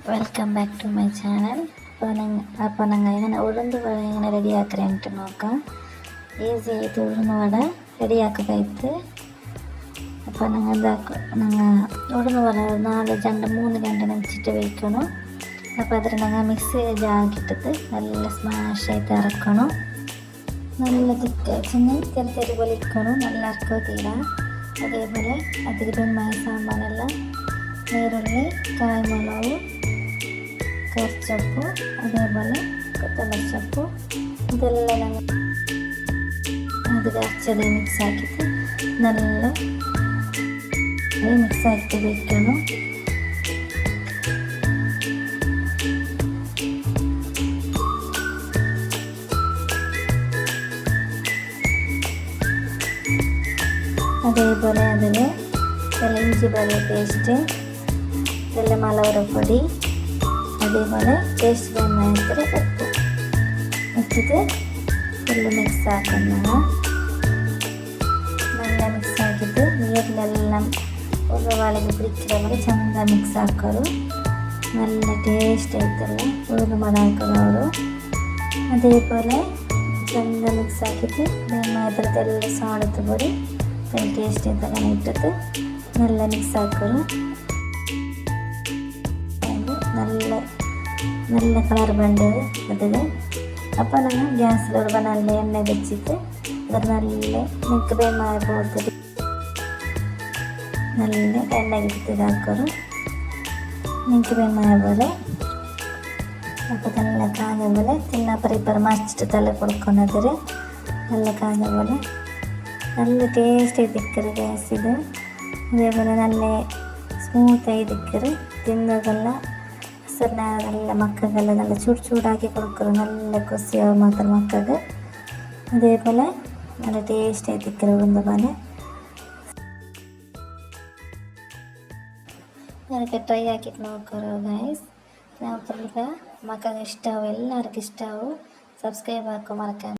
Welcome back to my channel. അപ്പോൾ ഞങ്ങൾ ഇങ്ങനെ ഉഴുന്ന് വട ഇങ്ങനെ റെഡിയാക്കാനായിട്ട് നോക്കാം. ഈസി ആയിട്ട് ഉഴുന്ന് വട റെഡിയാക്കാനായിട്ട് അപ്പോൾ ഞങ്ങൾ ഉഴുന്ന് വട 3 ഗಂಟೆ ನೆನೆಸಿಟ್ಟು വെക്കണം. അപ്പോൾ അതിൽ ഞങ്ങൾ മിക്സി ജാറിട്ടിട്ട് നല്ല സ്മാഷായിട്ട് ഇറക്കണം. നല്ല തിക്കായിട്ട് തെരി പോലെ ഇരിക്കണം. നല്ല ഇറക്കുക തീരാ. അതേപോലെ അതിൽ പെരുമായ സാമ്പാറെല്ലാം നീരുള്ളി, കായ്മുളക്, കറിച്ചപ്പ്, അതേപോലെ കൊത്തമല്ലി ചപ്പ് ഇതെല്ലാം അത് കറച്ചത് മിക്സാക്കിയിട്ട് നല്ല മിക്സാക്കിയിട്ട് വെക്കണം. അതേപോലെ അതിൽ ഇഞ്ചി വെളുത്തുള്ളി പേസ്റ്റ്, മുളകുപൊടി, അതേപോലെ ടേസ്റ്റ് വേണ്ടത്ര ഉപ്പ് വെച്ചിട്ട് ഫുള്ള് മിക്സ് ആക്കുന്നത്. നല്ല മിക്സ് ആക്കിയിട്ട് നീരിലെല്ലാം ഒരു വളകി പിടിച്ചിട്ട് പോലെ ചന്ത മിക്സ് ആക്കാറ്. നല്ല ടേസ്റ്റ് ആയിട്ടുള്ള ഉഴുന്ന് വട ആക്കുന്നവർ അതേപോലെ ചന്ത മിക്സ് ആക്കിയിട്ട് മാത്രത്തെല്ലാം സാളത്ത് പൊടി ടേസ്റ്റ് അങ്ങനെ ഇട്ടിട്ട് നല്ല മിക്സ് ആക്കാറ്. നല്ല കളർ വേണ്ടത് അതിൽ. അപ്പോൾ നമ്മൾ ഗ്യാസിലൂടെ നല്ല എണ്ണ വെച്ചിട്ട് അത് നല്ല മിക്രമായ പോലത്തെ നല്ല എണ്ണ ഇട്ടിട്ട് ഇതാക്കാറ് മിക്രമായ പോലെ. അപ്പോൾ നല്ല കാഞ്ഞ പോലെ തിന്നപ്പറിപ്പറ മറിച്ചിട്ട് തല കൊടുക്കുന്നതിൽ നല്ല കാഞ്ഞ പോലെ നല്ല ടേസ്റ്റ് ചെയ്തിക്കറ് ഗ്യാസ് ഇത്. അതേപോലെ നല്ല സ്മൂത്തായി ഇരിക്കറ്. തിന്നതെല്ലാം നല്ല മക്കൾക്കെല്ലാം നല്ല ചൂടാക്കി കൊടുക്കറ്. നല്ല കൊസിയാവും മാത്രം മക്കൾക്ക്. അതേപോലെ നല്ല ടേസ്റ്റ് ആയിത്തിക്കറ് ഉഴുന്ന പോലെ. ഞാനൊക്കെ ട്രൈ ആക്കിയിട്ട് നോക്കാറോ ഗൈസ്. ഞാൻ മക്കൾക്ക് ഇഷ്ടമാവും, എല്ലാവർക്കും ഇഷ്ടമാവും. സബ്സ്ക്രൈബ് ആക്കും മറക്കാൻ.